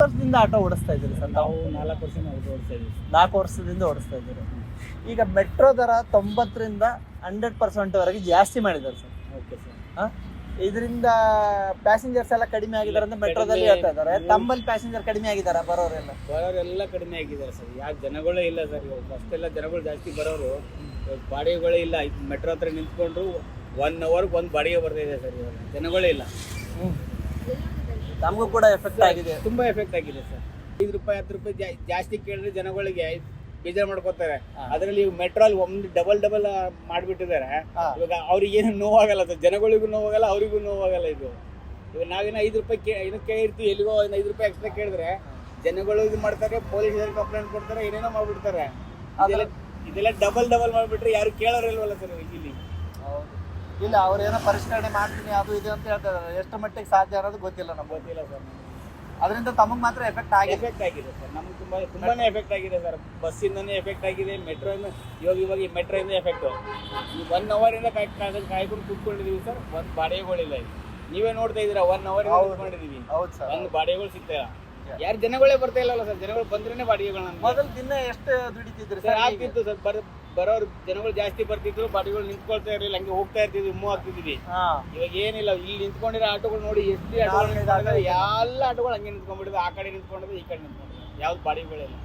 ವರ್ಷದಿಂದ ಆಟೋ ಓಡಿಸ್ತಾ ಇದ್ದೀರಿ ಸರ್? ನಾವು 4 ವರ್ಷ ಓಡಿಸ್ತಾ ಇದ್ದೀವಿ. 4 ವರ್ಷದಿಂದ ಓಡಿಸ್ತಾ ಇದ್ದೀರಿ. ಈಗ ಮೆಟ್ರೋ ದರ 90ರಿಂದ 100% ವರೆಗೆ ಜಾಸ್ತಿ ಮಾಡಿದ್ದಾರೆ ಸರ್. Okay sir. ಇದರಿಂದ ಪ್ಯಾಸೆಂಜರ್ಸ್ ಎಲ್ಲ ಕಡಿಮೆ ಆಗಿದ್ದಾರೆ ಅಂತ ಮೆಟ್ರೋದಲ್ಲಿ ಹೇಳ್ತಾ ಇದ್ದಾರೆ. ತಮ್ಮಲ್ಲಿ ಪ್ಯಾಸೆಂಜರ್ ಕಡಿಮೆ ಆಗಿದ್ದಾರೆ ಬರೋರೆಲ್ಲ ಕಡಿಮೆ ಆಗಿದ್ದಾರೆ ಸರ್. ಯಾಕೆ ಜನಗಳೇ ಇಲ್ಲ ಸರ್. ಇವಾಗ ಫಸ್ಟ್ ಎಲ್ಲ ಜನಗಳು ಜಾಸ್ತಿ ಬರೋರು, ಬಾಡಿಗೆಗಳೇ ಇಲ್ಲ. ಮೆಟ್ರೋ ಹತ್ರ ನಿಂತ್ಕೊಂಡ್ರು 1 ಅವರ್ಗೆ ಒಂದು ಬಾಡಿಗೆ ಬರ್ತಾ ಇದೆ ಸರ್. ಇವಾಗ ಜನಗಳೇ ಇಲ್ಲ. ನಮಗೂ ಕೂಡ ಎಫೆಕ್ಟ್ ಆಗಿದೆ, ತುಂಬಾ ಎಫೆಕ್ಟ್ ಆಗಿದೆ ಸರ್. 5 ರೂಪಾಯಿ 10 ರೂಪಾಯಿ ಜಾಸ್ತಿ ಕೇಳಿದ್ರೆ ಜನಗಳಿಗೆ ಬೇಜಾರು ಮಾಡ್ಕೋತಾರೆ. ಅದರಲ್ಲಿ ಮೆಟ್ರೋ ಅಲ್ಲಿ ಒಂದು ಡಬಲ್ ಮಾಡ್ಬಿಟ್ಟಿದ್ದಾರೆ. ಇವಾಗ ಅವ್ರಿಗೆ ಏನು ನೋವಾಗಲ್ಲ ಸರ್, ಜನಗಳಿಗೂ ನೋವಾಗಲ್ಲ, ಅವರಿಗೂ ನೋವಾಗಲ್ಲ. ಇದು ಇವಾಗ ನಾವೇನೋ 5 ರೂಪಾಯಿ ಕೇಳಿರ್ತೀವಿ, ಎಲ್ಲಿಗೋ 5 ರೂಪಾಯಿ ಎಕ್ಸ್ಟ್ರಾ ಕೇಳಿದ್ರೆ ಜನಗಳು ಇದು ಮಾಡ್ತಾರೆ, ಪೊಲೀಸರಿಗೆ ಕಂಪ್ಲೇಂಟ್ ಕೊಡ್ತಾರೆ, ಏನೇನೋ ಮಾಡ್ಬಿಡ್ತಾರೆ. ಇದೆಲ್ಲ ಡಬಲ್ ಮಾಡ್ಬಿಟ್ರೆ ಯಾರು ಕೇಳೋರಿಲ್ವಲ್ಲ ಸರ್ ಇಲ್ಲಿ. ಇಲ್ಲ, ಅವ್ರೇನೋ ಪರಿಷ್ಕರಣೆ ಮಾಡ್ತೀನಿ ಅದು ಇದು ಅಂತ ಹೇಳ್ತಾ ಇದ್ದಾರೆ. ಎಷ್ಟು ಮಟ್ಟಿಗೆ ಸಾಧ್ಯ ಅನ್ನೋದು ಗೊತ್ತಿಲ್ಲ, ನಮ್ಗೆ ಗೊತ್ತಿಲ್ಲ ಸರ್. ಅದರಿಂದ ತಮಗೆ ಮಾತ್ರ ಎಫೆಕ್ಟ್ ಆಗಿದೆ ಸರ್. ನಮ್ಗೆ ತುಂಬಾನೇ ಎಫೆಕ್ಟ್ ಆಗಿದೆ ಸರ್. ಬಸ್ಸಿಂದನೇ ಎಫೆಕ್ಟ್ ಆಗಿದೆ, ಮೆಟ್ರೋಯಿಂದ ಇವಾಗ ಈ ಮೆಟ್ರೋಯಿಂದ ಎಫೆಕ್ಟ್. ಈ 1 ಅವರಿಂದ ಕಾಯ್ಕೊಂಡು ಕೂತ್ಕೊಂಡಿದೀವಿ ಸರ್. ಒಂದು ಬಾಡಿಗೆಗಳಿಲ್ಲ. ನೀವೇ ನೋಡ್ತಾ ಇದ್ದೀರಾ, 1 ಅವರ್ ಮಾಡಿದೀವಿ, ಒಂದು ಬಾಡಿಗೆಗಳು ಸಿಗ್ತಾ ಇಲ್ಲ. ಯಾರು ಜನಗಳೇ ಬರ್ತಾ ಇಲ್ಲಲ್ಲ ಸರ್. ಜನಗಳು ಬಂದ್ರೇನೆ ಬಾಡಿಗೆಗಳನ್ನ. ಮೊದಲು ದಿನ ಎಷ್ಟು ದುಡಿತಿದ್ರು ಸರ್? ಆಗ್ತಿತ್ತು ಸರ್. ಬರೋರು ಜನಗಳು ಜಾಸ್ತಿ ಬರ್ತಿದ್ರು, ಬಾಡಿಗಳು ನಿಂತ್ಕೊಳ್ತಾ ಇರಲಿಲ್ಲ, ಹಂಗೆ ಹೋಗ್ತಾ ಇರ್ತಿದ್ವಿ, ಮೂವ್ ಆಗ್ತಿದ್ವಿ. ಇವಾಗ ಏನಿಲ್ಲ, ಇಲ್ಲಿ ನಿಂತ್ಕೊಂಡಿರೋ ಆಟೋಗಳು ನೋಡಿ, ಎಷ್ಟು ಆಟೋಗಳು, ಎಲ್ಲ ಆಟೋಗಳು ಹಂಗೆ ನಿಂತ್ಕೊಂಡ್ಬಿಟ್ಟಿದೆ. ಆ ಕಡೆ ನಿಂತ್ಕೊಂಡಿದೆ, ಈ ಕಡೆ ನಿಂತ್ಕೊಂಡಿದೆ, ಯಾವ್ದು ಬಾಡಿಗಳಿಲ್ಲ.